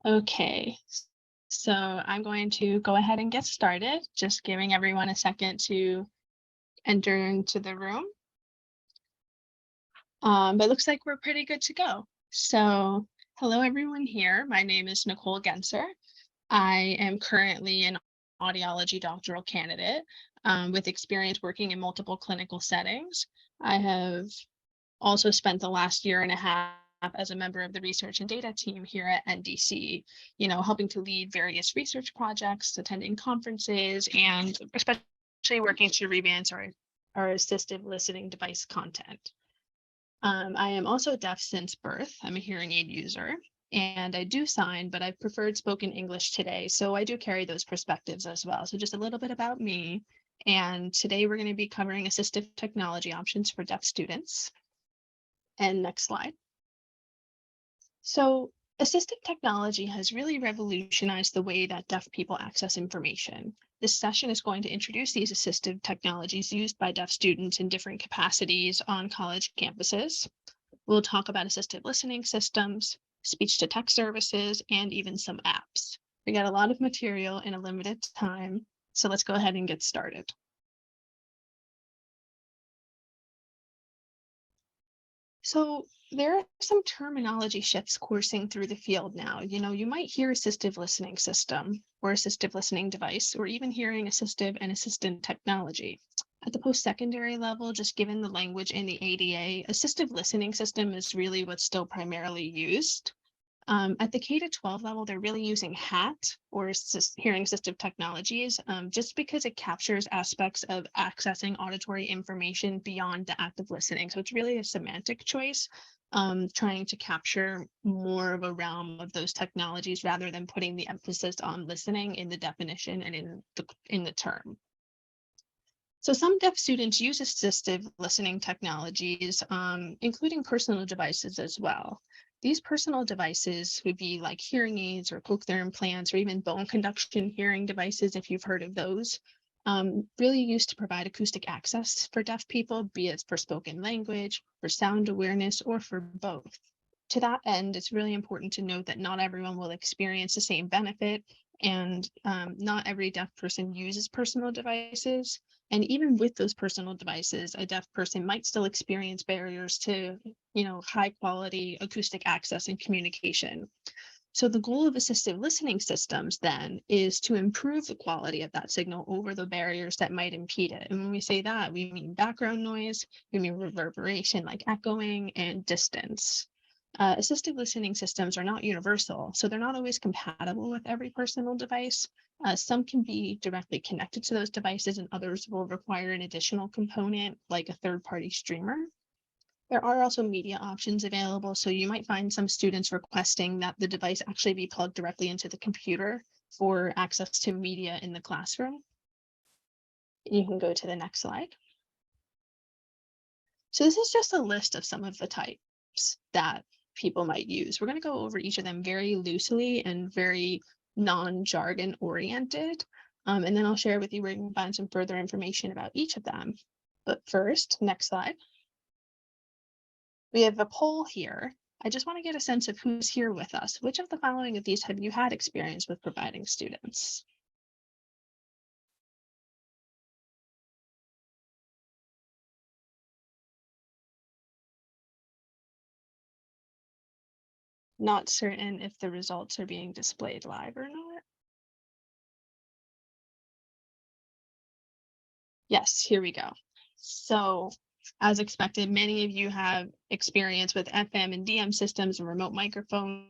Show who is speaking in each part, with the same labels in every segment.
Speaker 1: Okay, so I'm going to go ahead and get started, just giving everyone a second to enter into the room. But it looks like we're pretty good to go. So hello, everyone here. My name is Nicole Genser. I am currently an audiology doctoral candidate with experience working in multiple clinical settings. I have also spent the last year and a half as a member of the research and data team here at NDC, helping to lead various research projects, attending conferences, and especially working to revamp our assistive listening device content. I am also deaf since birth. I'm a hearing aid user and I do sign, but I've preferred spoken English today. So I do carry those perspectives as well. So just a little bit about me. And today we're going to be covering assistive technology options for deaf students. And next slide. So assistive technology has really revolutionized the way that deaf people access information. This session is going to introduce these assistive technologies used by deaf students in different capacities on college campuses. We'll talk about assistive listening systems, speech-to-text services, and even some apps. We got a lot of material in a limited time, so let's go ahead and get started. So there are some terminology shifts coursing through the field now. You might hear assistive listening system or assistive listening device, or even hearing assistive and assistant technology. At the post-secondary level, just given the language in the ADA, assistive listening system is really what's still primarily used. At the K-12 level, they're really using HAT or hearing assistive technologies just because it captures aspects of accessing auditory information beyond the act of listening. So it's really a semantic choice, trying to capture more of a realm of those technologies rather than putting the emphasis on listening in the definition and in the term. So some deaf students use assistive listening technologies, including personal devices as well. These personal devices would be like hearing aids or cochlear implants or even bone conduction hearing devices, if you've heard of those, really used to provide acoustic access for deaf people, be it for spoken language, for sound awareness, or for both. To that end, it's really important to note that not everyone will experience the same benefit, and not every deaf person uses personal devices. And even with those personal devices, a deaf person might still experience barriers to, high quality acoustic access and communication. So the goal of assistive listening systems then is to improve the quality of that signal over the barriers that might impede it. And when we say that, we mean background noise, we mean reverberation like echoing and distance. Assistive listening systems are not universal, so they're not always compatible with every personal device. Some can be directly connected to those devices and others will require an additional component like a third-party streamer. There are also media options available, so you might find some students requesting that the device actually be plugged directly into the computer for access to media in the classroom. You can go to the next slide. So this is just a list of some of the types that people might use. We're going to go over each of them very loosely and very non-jargon oriented. And then I'll share with you where you can find some further information about each of them. But first, next slide. We have a poll here. I just want to get a sense of who's here with us. Which of the following of these have you had experience with providing students? Not certain if the results are being displayed live or not. Yes, here we go. So as expected, many of you have experience with FM and DM systems and remote microphones,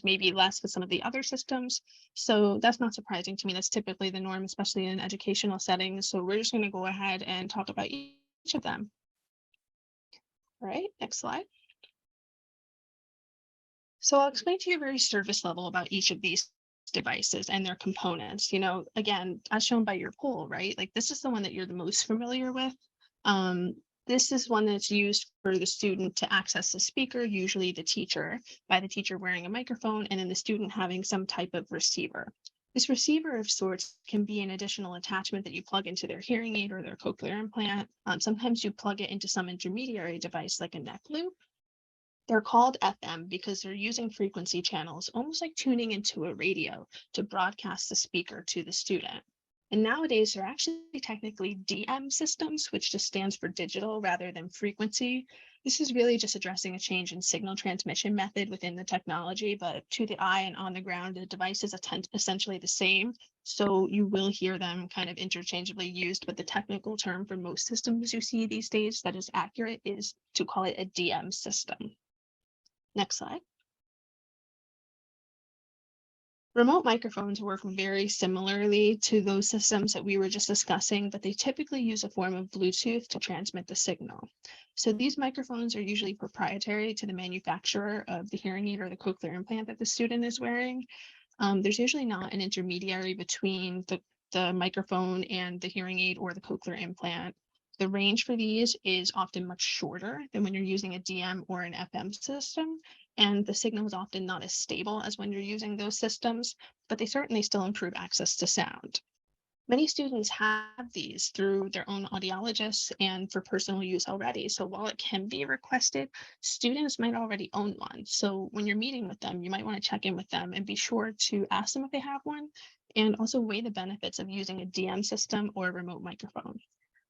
Speaker 1: maybe less with some of the other systems. So that's not surprising to me. That's typically the norm, especially in educational settings. So we're just going to go ahead and talk about each of them. All right, next slide. So I'll explain to you very surface level about each of these devices and their components. Again, as shown by your poll, right? Like this is the one that you're the most familiar with. This is one that's used for the student to access the speaker, usually the teacher, by the teacher wearing a microphone, and then the student having some type of receiver. This receiver of sorts can be an additional attachment that you plug into their hearing aid or their cochlear implant. Sometimes you plug it into some intermediary device like a neck loop. They're called FM because they're using frequency channels, almost like tuning into a radio to broadcast the speaker to the student. And nowadays, they're actually technically DM systems, which just stands for digital rather than frequency. This is really just addressing a change in signal transmission method within the technology, but to the eye and on the ground, the device is essentially the same. So you will hear them kind of interchangeably used, but the technical term for most systems you see these days that is accurate is to call it a DM system. Next slide. Remote microphones work very similarly to those systems that we were just discussing, but they typically use a form of Bluetooth to transmit the signal. So these microphones are usually proprietary to the manufacturer of the hearing aid or the cochlear implant that the student is wearing. There's usually not an intermediary between the microphone and the hearing aid or the cochlear implant. The range for these is often much shorter than when you're using a DM or an FM system, and the signal is often not as stable as when you're using those systems, but they certainly still improve access to sound. Many students have these through their own audiologists and for personal use already. So while it can be requested, students might already own one. So when you're meeting with them, you might want to check in with them and be sure to ask them if they have one, and also weigh the benefits of using a DM system or a remote microphone.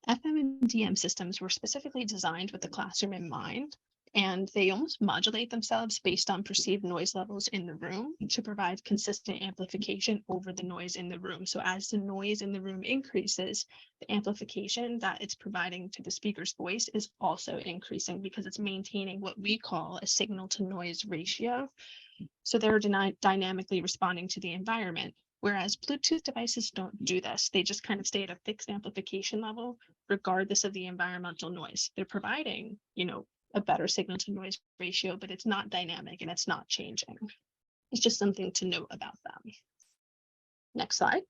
Speaker 1: FM and DM systems were specifically designed with the classroom in mind, and they almost modulate themselves based on perceived noise levels in the room to provide consistent amplification over the noise in the room. So as the noise in the room increases, the amplification that it's providing to the speaker's voice is also increasing because it's maintaining what we call a signal to noise ratio. So they're dynamically responding to the environment. Whereas Bluetooth devices don't do this. They just kind of stay at a fixed amplification level, regardless of the environmental noise. They're providing, a better signal to noise ratio, but it's not dynamic and it's not changing. It's just something to note about them. Next slide.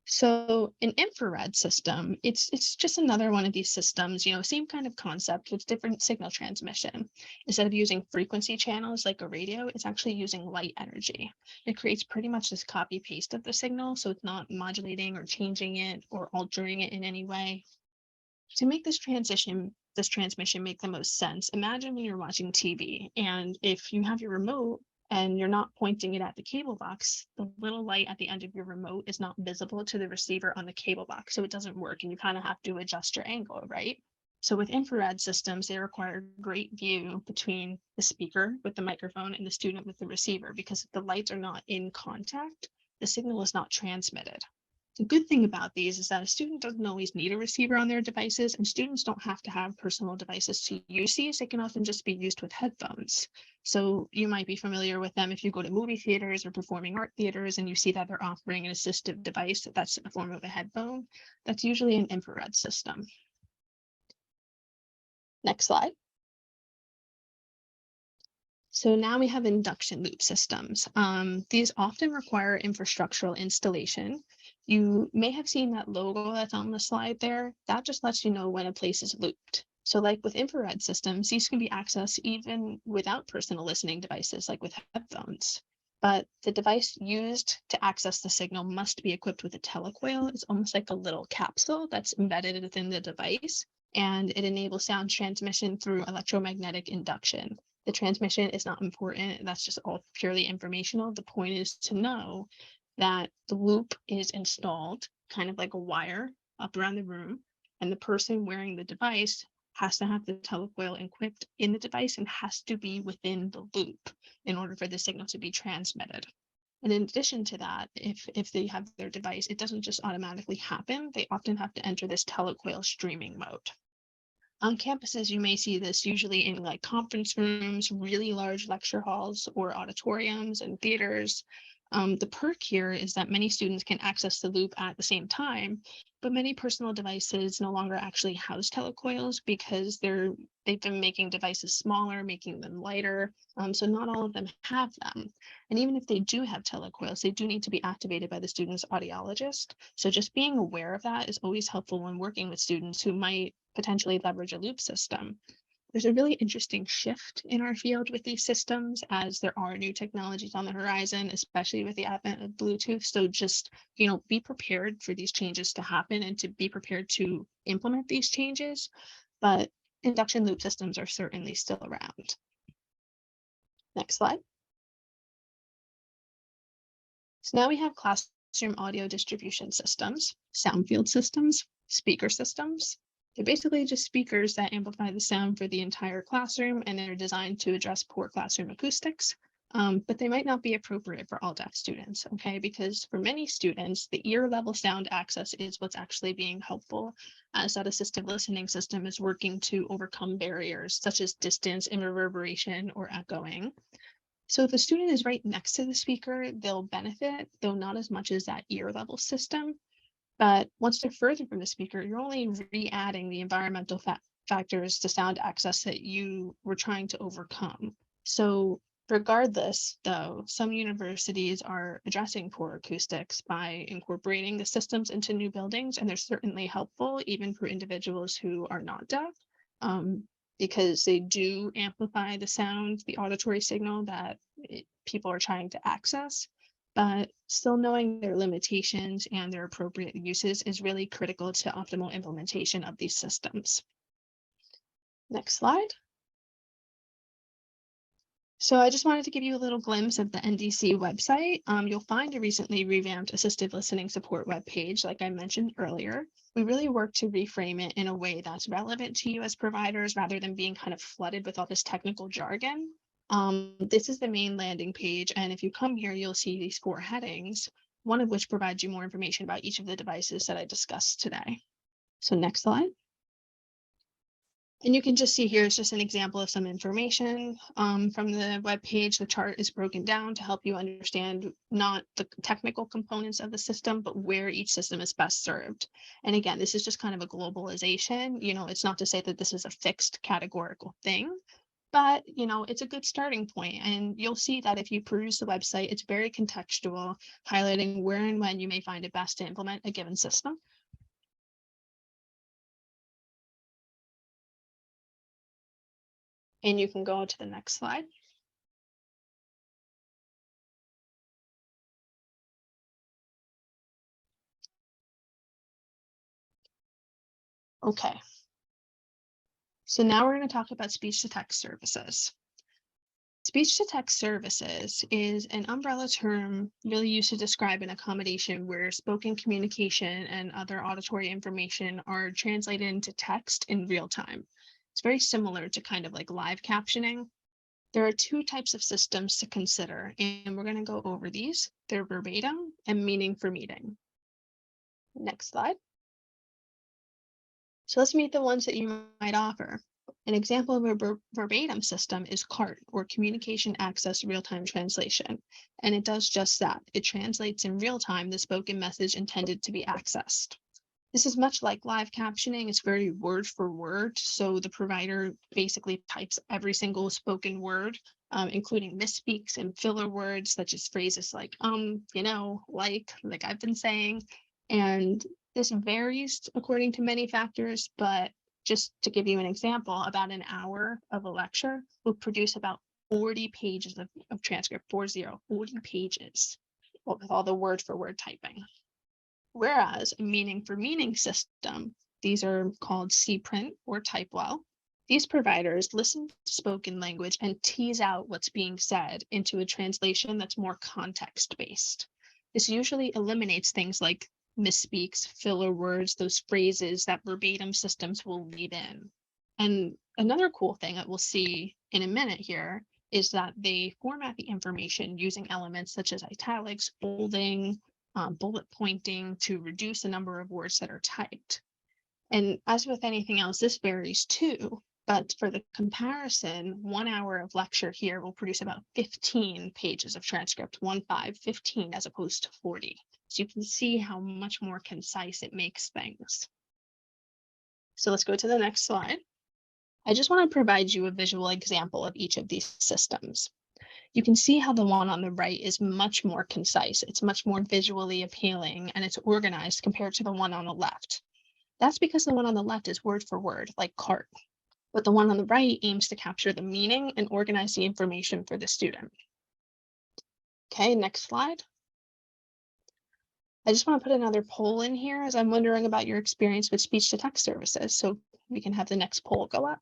Speaker 1: So an infrared system, it's just another one of these systems, same kind of concept with different signal transmission. Instead of using frequency channels like a radio, it's actually using light energy. It creates pretty much this copy paste of the signal, so it's not modulating or changing it or altering it in any way. To make this transmission make the most sense, imagine when you're watching TV and if you have your remote and you're not pointing it at the cable box, the little light at the end of your remote is not visible to the receiver on the cable box, so it doesn't work and you kind of have to adjust your angle, right? So with infrared systems, they require great view between the speaker with the microphone and the student with the receiver, because if the lights are not in contact, the signal is not transmitted. The good thing about these is that a student doesn't always need a receiver on their devices, and students don't have to have personal devices to use these. They can often just be used with headphones. So you might be familiar with them if you go to movie theaters or performing art theaters and you see that they're offering an assistive device that's a form of a headphone. That's usually an infrared system. Next slide. So now we have induction loop systems. These often require infrastructural installation. You may have seen that logo that's on the slide there. That just lets you know when a place is looped. So like with infrared systems, these can be accessed even without personal listening devices, like with headphones. But the device used to access the signal must be equipped with a telecoil. It's almost like a little capsule that's embedded within the device, and it enables sound transmission through electromagnetic induction. The transmission is not important. That's just all purely informational. The point is to know that the loop is installed kind of like a wire up around the room, and the person wearing the device has to have the telecoil equipped in the device and has to be within the loop in order for the signal to be transmitted. And in addition to that, if they have their device, it doesn't just automatically happen. They often have to enter this telecoil streaming mode. On campuses, you may see this usually in like conference rooms, really large lecture halls, or auditoriums and theaters. The perk here is that many students can access the loop at the same time, but many personal devices no longer actually house telecoils because they've been making devices smaller, making them lighter. So not all of them have them. And even if they do have telecoils, they do need to be activated by the student's audiologist. So just being aware of that is always helpful when working with students who might potentially leverage a loop system. There's a really interesting shift in our field with these systems as there are new technologies on the horizon, especially with the advent of Bluetooth. So just, be prepared for these changes to happen and to be prepared to implement these changes. But induction loop systems are certainly still around. Next slide. So now we have classroom audio distribution systems, Soundfield systems, speaker systems. They're basically just speakers that amplify the sound for the entire classroom, and they're designed to address poor classroom acoustics. But they might not be appropriate for all deaf students, okay? Because for many students, the ear level sound access is what's actually being helpful, as that assistive listening system is working to overcome barriers such as distance and reverberation or echoing. So if a student is right next to the speaker, they'll benefit, though not as much as that ear level system. But once they're further from the speaker, you're only re-adding the environmental factors to sound access that you were trying to overcome. So regardless, though, some universities are addressing poor acoustics by incorporating the systems into new buildings, and they're certainly helpful even for individuals who are not deaf. Because they do amplify the sound, the auditory signal that people are trying to access, but still knowing their limitations and their appropriate uses is really critical to optimal implementation of these systems. Next slide. So I just wanted to give you a little glimpse of the NDC website. You'll find a recently revamped assistive listening support webpage, like I mentioned earlier. We really work to reframe it in a way that's relevant to you as providers rather than being kind of flooded with all this technical jargon. This is the main landing page, and if you come here, you'll see these 4 headings, one of which provides you more information about each of the devices that I discussed today. So next slide. And you can just see here is just an example of some information from the web page. The chart is broken down to help you understand not the technical components of the system, but where each system is best served. And again, this is just kind of a globalization. It's not to say that this is a fixed categorical thing, but it's a good starting point. And you'll see that if you peruse the website, it's very contextual, highlighting where and when you may find it best to implement a given system. And you can go to the next slide. Okay. So now we're going to talk about speech-to-text services. Speech-to-text services is an umbrella term really used to describe an accommodation where spoken communication and other auditory information are translated into text in real time. It's very similar to kind of like live captioning. There are 2 types of systems to consider, and we're going to go over these. They're verbatim and meaning for meaning. Next slide. So let's meet the ones that you might offer. An example of a verbatim system is CART, or Communication Access Real-Time Translation, and it does just that. It translates in real time the spoken message intended to be accessed. This is much like live captioning. It's very word for word, so the provider basically types every single spoken word, including misspeaks and filler words, such as phrases like, like I've been saying, and this varies according to many factors, but just to give you an example, about an hour of a lecture will produce about 40 pages of transcript, 40 pages with all the word for word typing. Whereas a meaning for meaning system, these are called C-print or typewell. These providers listen to spoken language and tease out what's being said into a translation that's more context-based. This usually eliminates things like misspeaks, filler words, those phrases that verbatim systems will leave in. And another cool thing that we'll see in a minute here is that they format the information using elements such as italics, bolding, bullet pointing to reduce the number of words that are typed. And as with anything else, this varies too. But for the comparison, 1 hour of lecture here will produce about 15 pages of transcript, 15 as opposed to 40. So you can see how much more concise it makes things. So let's go to the next slide. I just want to provide you a visual example of each of these systems. You can see how the one on the right is much more concise. It's much more visually appealing, and it's organized compared to the one on the left. That's because the one on the left is word for word, like CART, but the one on the right aims to capture the meaning and organize the information for the student. Okay, next slide. I just want to put another poll in here as I'm wondering about your experience with speech-to-text services, so we can have the next poll go up.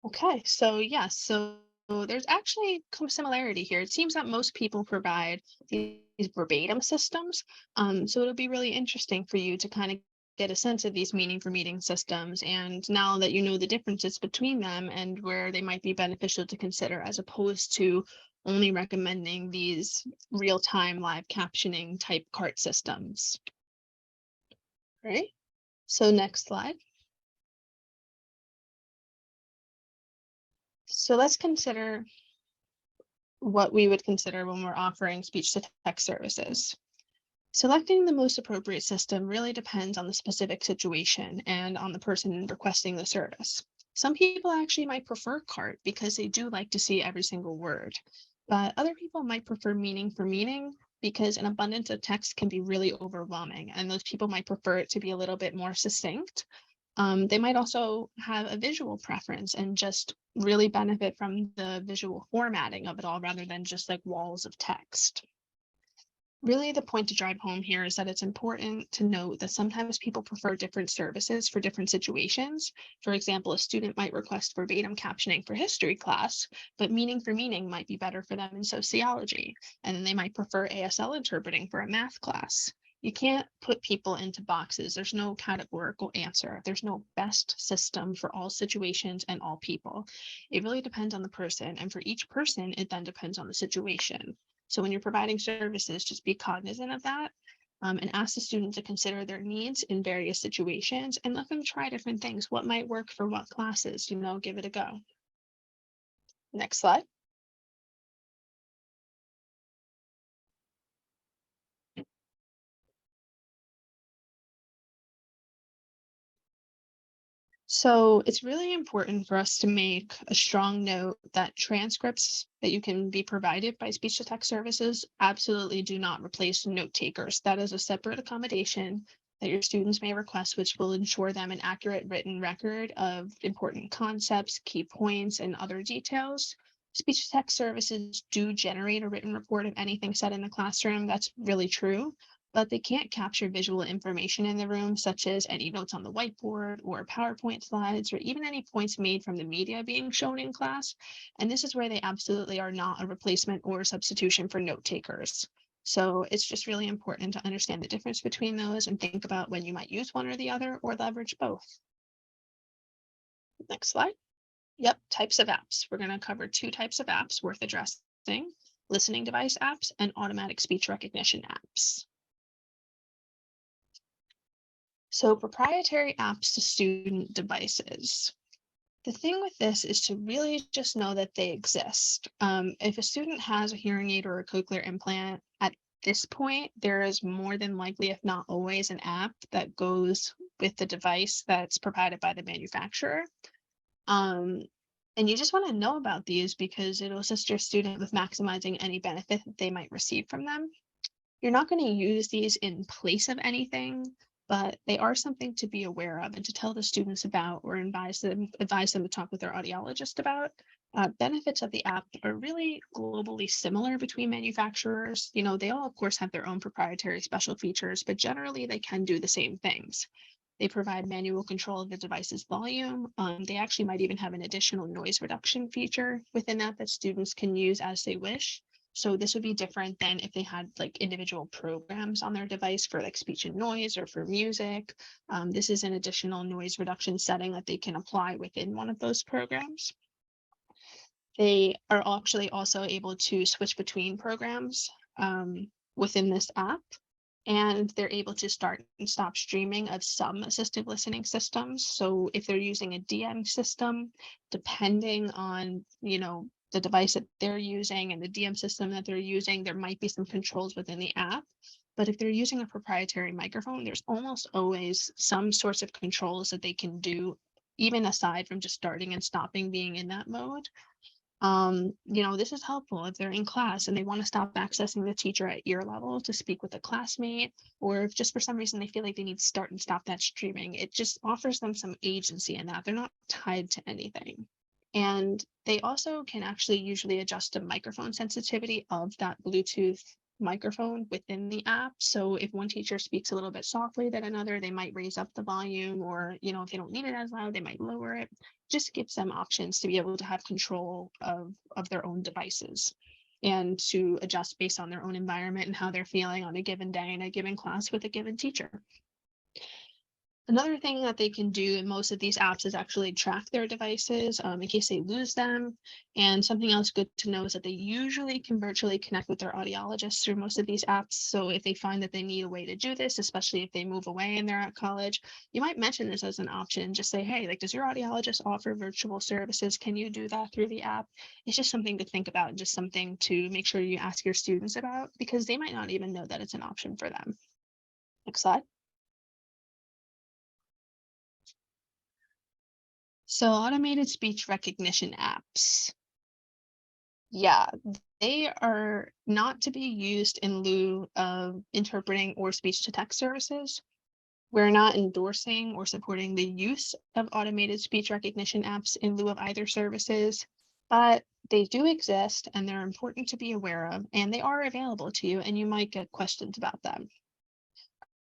Speaker 1: Okay, so yes, so there's actually some similarity here. It seems that most people provide these verbatim systems. So it'll be really interesting for you to kind of get a sense of these meaning for meeting systems. And now that you know the differences between them and where they might be beneficial to consider, as opposed to only recommending these real-time live captioning type cart systems. Right? So next slide. So let's consider what we would consider when we're offering speech to text services. Selecting the most appropriate system really depends on the specific situation and on the person requesting the service. Some people actually might prefer CART because they do like to see every single word, but other people might prefer meaning for meaning because an abundance of text can be really overwhelming, and those people might prefer it to be a little bit more succinct. They might also have a visual preference and just really benefit from the visual formatting of it all rather than just like walls of text. Really, the point to drive home here is that it's important to note that sometimes people prefer different services for different situations. For example, a student might request verbatim captioning for history class, but meaning for meaning might be better for them in sociology. And then they might prefer ASL interpreting for a math class. You can't put people into boxes. There's no categorical answer. There's no best system for all situations and all people. It really depends on the person. And for each person, it then depends on the situation. So when you're providing services, just be cognizant of that, and ask the student to consider their needs in various situations and let them try different things. What might work for what classes, give it a go. Next slide. So it's really important for us to make a strong note that transcripts that you can be provided by speech to text services absolutely do not replace note takers. That is a separate accommodation that your students may request, which will ensure them an accurate written record of important concepts, key points, and other details. Speech to text services do generate a written report of anything said in the classroom. That's really true, but they can't capture visual information in the room, such as any notes on the whiteboard or PowerPoint slides, or even any points made from the media being shown in class. And this is where they absolutely are not a replacement or substitution for note takers. So it's just really important to understand the difference between those and think about when you might use one or the other or leverage both. Next slide. Yep, types of apps. We're going to cover two types of apps worth addressing: listening device apps and automatic speech recognition apps. So proprietary apps to student devices. The thing with this is to really just know that they exist. If a student has a hearing aid or a cochlear implant, at this point, there is more than likely, if not always, an app that goes with the device that's provided by the manufacturer. Um, and you just want to know about these because it'll assist your student with maximizing any benefit that they might receive from them. You're not going to use these in place of anything, but they are something to be aware of and to tell the students about or advise them to talk with their audiologist about. Benefits of the app are really globally similar between manufacturers. They all, of course, have their own proprietary special features, but generally they can do the same things. They provide manual control of the device's volume. They actually might even have an additional noise reduction feature within that students can use as they wish. So this would be different than if they had like individual programs on their device for like speech and noise or for music. This is an additional noise reduction setting that they can apply within one of those programs. They are actually also able to switch between programs within this app, and they're able to start and stop streaming of some assistive listening systems. So if they're using a DM system, depending on, the device that they're using and the DM system that they're using, there might be some controls within the app. But if they're using a proprietary microphone, there's almost always some sorts of controls that they can do, even aside from just starting and stopping being in that mode. This is helpful if they're in class and they want to stop accessing the teacher at ear level to speak with a classmate, or if just for some reason they feel like they need to start and stop that streaming. It just offers them some agency in that they're not tied to anything. And they also can actually usually adjust the microphone sensitivity of that Bluetooth microphone within the app. So if one teacher speaks a little bit softly than another, they might raise up the volume, or, if they don't need it as loud, they might lower it. Just gives them options to be able to have control of their own devices and to adjust based on their own environment and how they're feeling on a given day in a given class with a given teacher. Another thing that they can do in most of these apps is actually track their devices in case they lose them. And something else good to know is that they usually can virtually connect with their audiologists through most of these apps. So if they find that they need a way to do this, especially if they move away and they're at college, you might mention this as an option. Just say, hey, like, does your audiologist offer virtual services? Can you do that through the app? It's just something to think about and just something to make sure you ask your students about, because they might not even know that it's an option for them. Next slide. So automated speech recognition apps. Yeah, they are not to be used in lieu of interpreting or speech to text services. We're not endorsing or supporting the use of automated speech recognition apps in lieu of either services, but they do exist and they're important to be aware of, and they are available to you, and you might get questions about them.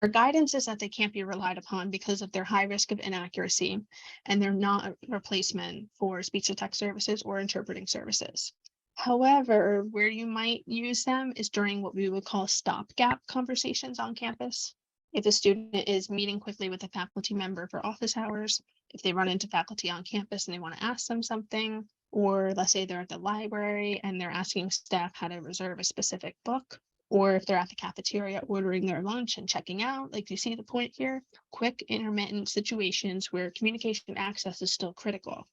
Speaker 1: Our guidance is that they can't be relied upon because of their high risk of inaccuracy, and they're not a replacement for speech to text services or interpreting services. However, where you might use them is during what we would call stopgap conversations on campus. If a student is meeting quickly with a faculty member for office hours, if they run into faculty on campus and they want to ask them something, or let's say they're at the library and they're asking staff how to reserve a specific book, or if they're at the cafeteria ordering their lunch and checking out, like, you see the point here? Quick intermittent situations where communication access is still critical.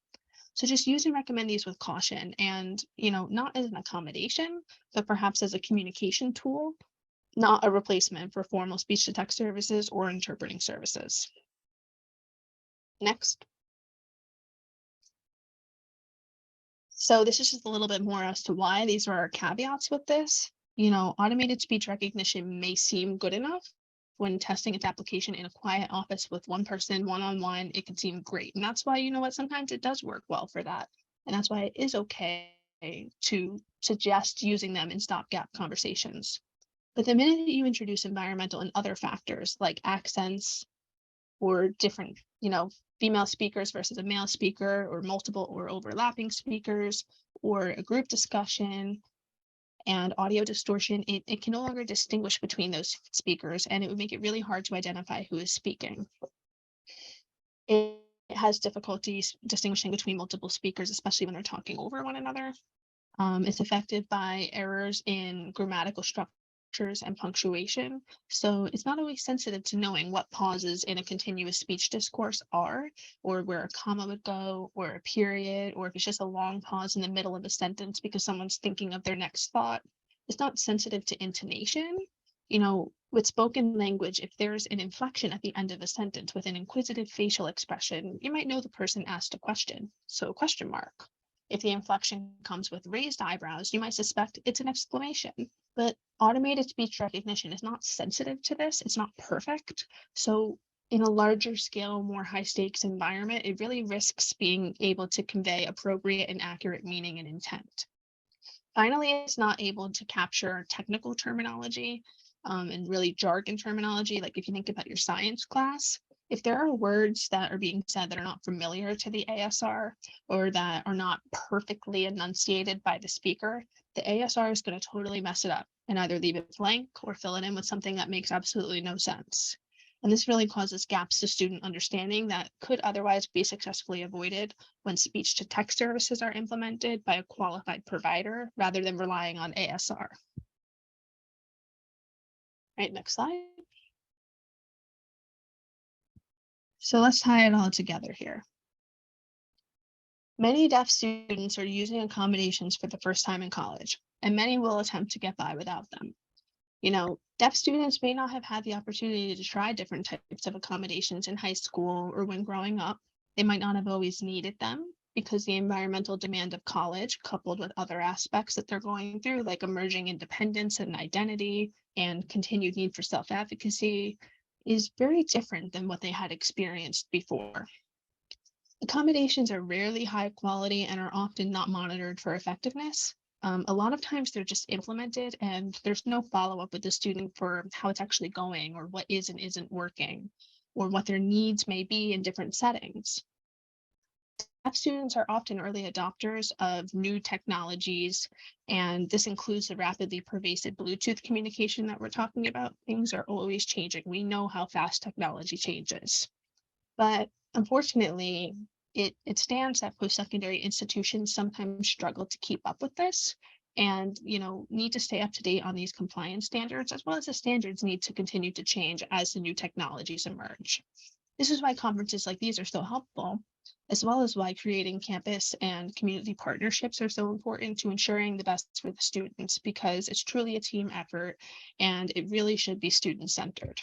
Speaker 1: So just use and recommend these with caution, and, not as an accommodation, but perhaps as a communication tool, not a replacement for formal speech to text services or interpreting services. Next. So this is just a little bit more as to why these are our caveats with this. Automated speech recognition may seem good enough when testing its application in a quiet office with one person, one-on-one. It can seem great. And that's why, sometimes it does work well for that. And that's why it is okay to suggest using them in stopgap conversations. But the minute that you introduce environmental and other factors like accents or different, female speakers versus a male speaker, or multiple or overlapping speakers, or a group discussion, and audio distortion, it can no longer distinguish between those speakers, and it would make it really hard to identify who is speaking. It has difficulties distinguishing between multiple speakers, especially when they're talking over one another. It's affected by errors in grammatical structures and punctuation. So it's not always sensitive to knowing what pauses in a continuous speech discourse are, or where a comma would go, or a period, or if it's just a long pause in the middle of a sentence because someone's thinking of their next thought. It's not sensitive to intonation. With spoken language, if there's an inflection at the end of a sentence with an inquisitive facial expression, you might know the person asked a question. So question mark. If the inflection comes with raised eyebrows, you might suspect it's an exclamation. But automated speech recognition is not sensitive to this. It's not perfect. So in a larger scale, more high stakes environment, it really risks being able to convey appropriate and accurate meaning and intent. Finally, it's not able to capture technical terminology and really jargon terminology. Like if you think about your science class, if there are words that are being said that are not familiar to the ASR, or that are not perfectly enunciated by the speaker, the ASR is going to totally mess it up and either leave it blank or fill it in with something that makes absolutely no sense. And this really causes gaps to student understanding that could otherwise be successfully avoided when speech to text services are implemented by a qualified provider rather than relying on ASR. Right, next slide. So let's tie it all together here. Many deaf students are using accommodations for the first time in college, and many will attempt to get by without them. Deaf students may not have had the opportunity to try different types of accommodations in high school or when growing up. They might not have always needed them because the environmental demand of college, coupled with other aspects that they're going through, like emerging independence and identity and continued need for self-advocacy, is very different than what they had experienced before. Accommodations are rarely high quality and are often not monitored for effectiveness. A lot of times they're just implemented and there's no follow-up with the student for how it's actually going or what is and isn't working or what their needs may be in different settings. Deaf students are often early adopters of new technologies, and this includes the rapidly pervasive Bluetooth communication that we're talking about. Things are always changing. We know how fast technology changes. But unfortunately, it stands that post-secondary institutions sometimes struggle to keep up with this and need to stay up to date on these compliance standards, as well as the standards need to continue to change as the new technologies emerge. This is why conferences like these are so helpful, as well as why creating campus and community partnerships are so important to ensuring the best for the students, because it's truly a team effort and it really should be student-centered.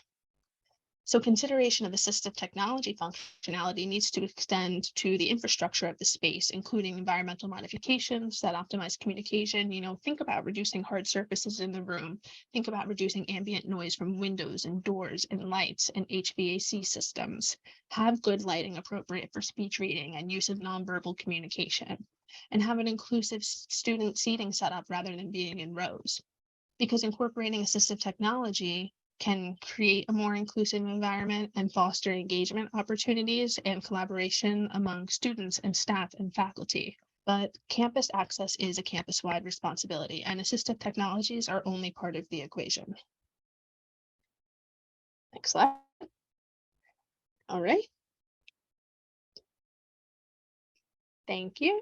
Speaker 1: So consideration of assistive technology functionality needs to extend to the infrastructure of the space, including environmental modifications that optimize communication. Think about reducing hard surfaces in the room. Think about reducing ambient noise from windows and doors and lights and HVAC systems. Have good lighting appropriate for speech reading and use of nonverbal communication. And have an inclusive student seating setup rather than being in rows. Because incorporating assistive technology can create a more inclusive environment and foster engagement opportunities and collaboration among students and staff and faculty. But campus access is a campus-wide responsibility, and assistive technologies are only part of the equation. Next slide. All right. Thank you.